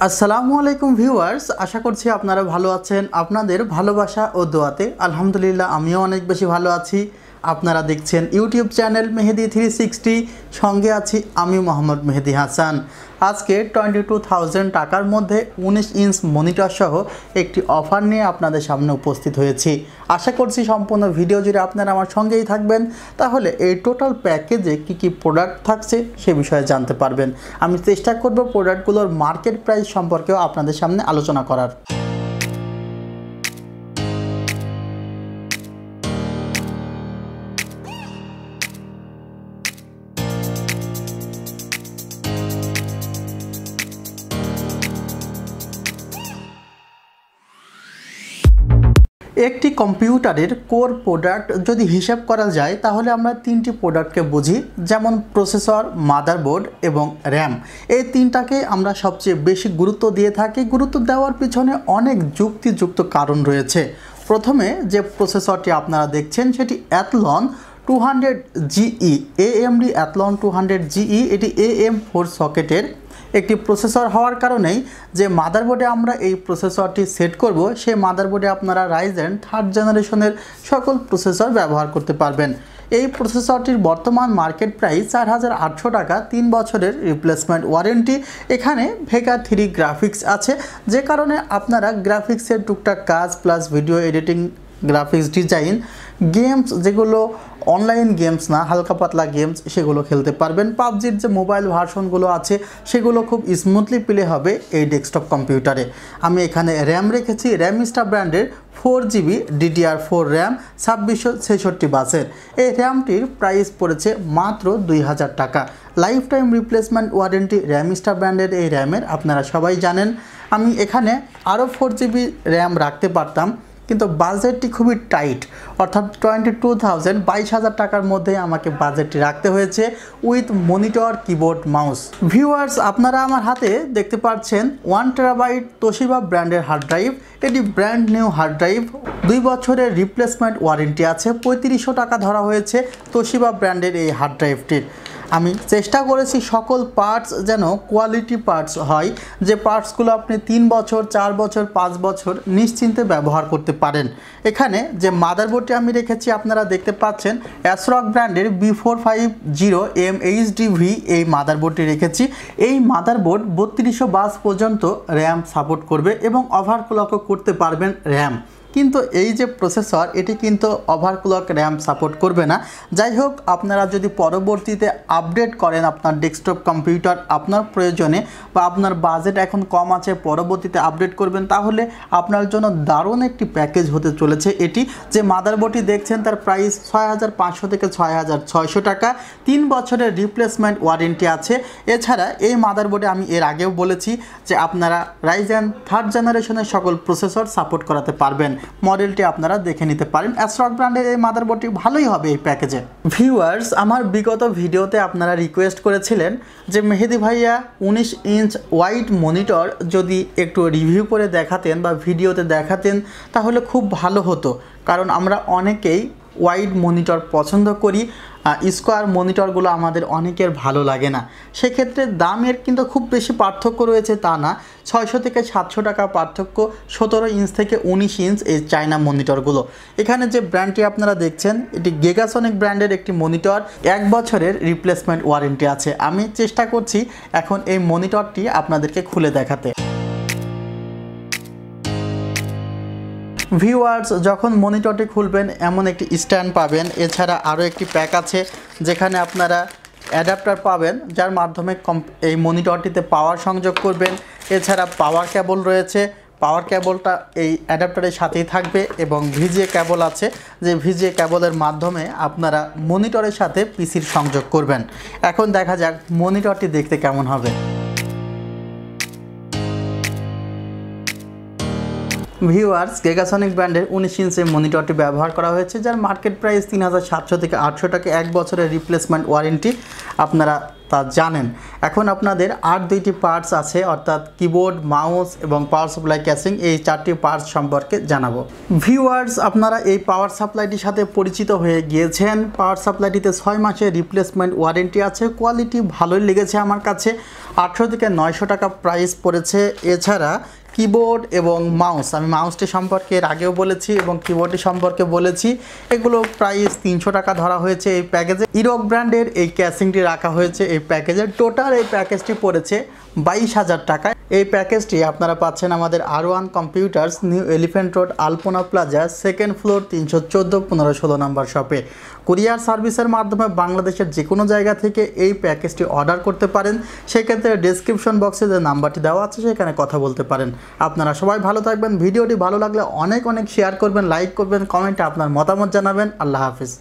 আসসালামু আলাইকুম ভিউয়ার্স, আশা করছি আপনারা ভালো আছেন। আপনাদের ভালোবাসা ও দোয়াতে আলহামদুলিল্লাহ আমিও অনেক বেশি ভালো আছি। আপনারা দেখছেন ইউটিউব চ্যানেল মেহেদি 360, সঙ্গে আছি আমি মোহাম্মদ মেহেদি হাসান। আজকে 22,000 টাকার মধ্যে 19 ইঞ্চ মনিটর সহ একটি অফার নিয়ে আপনাদের সামনে উপস্থিত হয়েছি। আশা করছি সম্পূর্ণ ভিডিও জুড়ে আপনারা আমার সঙ্গেই থাকবেন, তাহলে এই টোটাল প্যাকেজে কি কি প্রোডাক্ট থাকছে সে বিষয়ে জানতে পারবেন। আমি চেষ্টা করব প্রোডাক্টগুলোর মার্কেট প্রাইস সম্পর্কেও আপনাদের সামনে আলোচনা করার। একটি কম্পিউটারের কোর প্রোডাক্ট যদি হিসাব করা যায় তাহলে আমরা তিনটি প্রোডাক্টকে বুঝি, যেমন প্রসেসর, মাদারবোর্ড এবং র্যাম। এই তিনটাকে আমরা সবচেয়ে বেশি গুরুত্ব দিয়ে থাকি। গুরুত্ব দেওয়ার পিছনে অনেক যুক্তিযুক্ত কারণ রয়েছে। প্রথমে যে প্রসেসরটি আপনারা দেখছেন সেটি Athlon 200GE, AMD Athlon 200GE। এটি AM4 সকেটের একটি প্রসেসর হওয়ার কারণেই যে মাদারবোর্ডে আমরা এই প্রসেসরটি সেট করব, সেই মাদারবোর্ডে আপনারা Ryzen 3rd জেনারেশনের সকল প্রসেসর ব্যবহার করতে পারবেন। এই প্রসেসরটির বর্তমান মার্কেট প্রাইস 4,800 টাকা, 3 বছরের রিপ্লেসমেন্ট ওয়ারেন্টি। এখানে ভেগা 3 গ্রাফিক্স আছে, যে কারণে আপনারা গ্রাফিক্সের টুকটাক কাজ plus video editing, graphics design, games যেগুলো অনলাইন গেমস না, হালকা পাতলা গেমস, সেগুলো খেলতে পারবেন। পাবজির যে মোবাইল ভার্সনগুলো আছে সেগুলো খুব স্মুথলি প্লে হবে এই ডেস্কটপ কম্পিউটারে। আমি এখানে র্যাম রেখেছি র্যামস্টা ব্র্যান্ডের 4GB DDR4 র্যাম 2666 বাসের। এই র্যামটির প্রাইস পড়েছে মাত্র 2,000 টাকা। লাইফ টাইম রিপ্লেসমেন্ট ওয়ারেন্টি র্যামস্টা ব্র্যান্ডের এই র্যামের, আপনারা সবাই জানেন। আমি এখানে আরও 4GB র্যাম রাখতে পারতাম, কিন্তু বাজেটটি খুবই টাইট, অর্থাৎ 22,000 টাকার মধ্যে আমাকে বাজেটটি রাখতে হয়েছে with monitor, keyboard, mouse. Viewers, আপনারা আমার হাতে দেখতে পাচ্ছেন 1TB তোশিবা ব্র্যান্ডের হার্ড ড্রাইভ। এটি ব্র্যান্ড নিউ হার্ড ড্রাইভ, 2 বছরের রিপ্লেসমেন্ট ওয়ারেন্টি আছে। 3500 টাকা ধরা হয়েছে তোশিবা ব্র্যান্ডের এই হার্ড ড্রাইভটির। আমি চেষ্টা করেছি সকল পার্টস যেন কোয়ালিটি পার্টস হয়, যে পার্টসগুলো আপনি 3 বছর, 4 বছর, 5 বছর নিশ্চিন্তে ব্যবহার করতে পারেন। এখানে যে মাদারবোর্ডটি আমি রেখেছি আপনারা দেখতে পাচ্ছেন Asrock ব্র্যান্ডের B450MHDV এই মাদারবোর্ডটি রেখেছি। এই মাদারবোর্ড 3200 বাস পর্যন্ত র্যাম সাপোর্ট করবে এবং ওভারক্লকও করতে পারবেন র্যাম। কিন্তু এই যে প্রসেসর, এটি কিন্তু ওভারক্লক র্যাম সাপোর্ট করবে না। যাই হোক, আপনারা যদি পরবর্তীতে আপডেট করেন আপনার ডেস্কটপ কম্পিউটার আপনার প্রয়োজনে, বা আপনার বাজেট এখন কম আছে, পরবর্তীতে আপডেট করবেন, তাহলে আপনার জন্য দারুণ একটি প্যাকেজ হতে চলেছে এটি। যে মাদারবোর্ডটি দেখছেন তার প্রাইস 6,500 থেকে 6,600 টাকা, 3 বছরের রিপ্লেসমেন্ট ওয়ারেন্টি আছে। এছাড়া এই মাদারবোর্ডে আমি এর আগেও বলেছি যে আপনারা Ryzen 3rd জেনারেশনের সকল প্রসেসর সাপোর্ট করাতে পারবেন। মডেলটি আপনারা দেখে নিতে পারেন। Asrock ব্র্যান্ডের এই মাদারবোর্ডটি ভালোই হবে এই প্যাকেজে। ভিউয়ার্স, আমার বিগত ভিডিওতে আপনারা রিকোয়েস্ট করেছিলেন যে মেহেদি ভাইয়া 19 ইঞ্চ ওয়াইড মনিটর যদি একটু রিভিউ করে দেখাতেন বা ভিডিওতে দেখাতেন তাহলে খুব ভালো হতো, কারণ আমরা অনেকেই ওয়াইড মনিটর পছন্দ করি। স্কোয়ার মনিটরগুলো আমাদের অনেকের ভালো লাগে না। সেক্ষেত্রে দামের কিন্তু খুব বেশি পার্থক্য রয়েছে তা না, 600 থেকে 700 টাকা পার্থক্য 17 ইঞ্চ থেকে 19 ইঞ্চ এই চায়না মনিটরগুলো। এখানে যে ব্র্যান্ডটি আপনারা দেখছেন এটি গেগাসনিক ব্র্যান্ডের একটি মনিটর, 1 বছরের রিপ্লেসমেন্ট ওয়ারেন্টি আছে। আমি চেষ্টা করছি এখন এই মনিটরটি আপনাদেরকে খুলে দেখাতে। ভিউয়ার্স, যখন মনিটরটি খুলবেন এমন একটি স্ট্যান্ড পাবেন। এছাড়া আরও একটি প্যাক আছে যেখানে আপনারা অ্যাডাপ্টার পাবেন, যার মাধ্যমে এই মনিটরটিতে পাওয়ার সংযোগ করবেন। এছাড়া পাওয়ার কেবল রয়েছে, পাওয়ার কেবলটা এই অ্যাডাপ্টারের সাথেই থাকবে, এবং ভিজিএ কেবল আছে, যে ভিজিএ কেবলের মাধ্যমে আপনারা মনিটরের সাথে পিসির সংযোগ করবেন। এখন দেখা যাক মনিটরটি দেখতে কেমন হবে। ভিউয়ার্স, গেগাসনিক ব্র্যান্ডের 19 ইঞ্চি মনিটরটি ব্যবহার করা হয়েছে, যার মার্কেট প্রাইস 3700 থেকে 800 টাকা, 1 বছরের রিপ্লেসমেন্ট ওয়ারেন্টি, আপনারা তা জানেন। এখন আপনাদের আর দুইটি পার্টস আছে, অর্থাৎ কিবোর্ড, মাউস এবং পাওয়ার সাপ্লাই ক্যাসিং, এই 4টি পার্টস সম্পর্কে জানাবো। ভিউয়ার্স, আপনারা এই পাওয়ার সাপ্লাইটির সাথে পরিচিত হয়ে গিয়েছেন। পাওয়ার সাপ্লাইটিতে 6 মাসের রিপ্লেসমেন্ট ওয়ারেন্টি আছে। কোয়ালিটি ভালোই লেগেছে আমার কাছে। 800 থেকে 900 টাকা প্রাইস পড়েছে। এছাড়া কিবোর্ড এবং মাউস, আমি মাউসটি সম্পর্কে এর আগেও বলেছি এবং কিবোর্ডটি সম্পর্কে বলেছি, এগুলো প্রাইস 300 টাকা ধরা হয়েছে এই প্যাকেজে। ইরক ব্র্যান্ডের এই ক্যাসিংটি রাখা হয়েছে এই প্যাকেজে। টোটাল এই প্যাকেজটি পড়েছে 22,000 টাকা। এই প্যাকেজটি আপনারা পাচ্ছেন আমাদের R1 computers, new elephant road, Alpana plaza, 2nd floor, 314, 1516 নম্বর শপে। কুরিয়ার সার্ভিসের মাধ্যমে বাংলাদেশের যে কোনো জায়গা থেকে এই প্যাকেজটি অর্ডার করতে পারেন। সেক্ষেত্রে ডেসক্রিপশন বক্সে যে নাম্বারটি দেওয়া আছে সেখানে কথা বলতে পারেন। আপনারা সবাই ভালো থাকবেন। ভিডিওটি ভালো লাগলে অনেক শেয়ার করবেন, লাইক করবেন, কমেন্টে আপনার মতামত জানাবেন। আল্লাহ হাফিজ।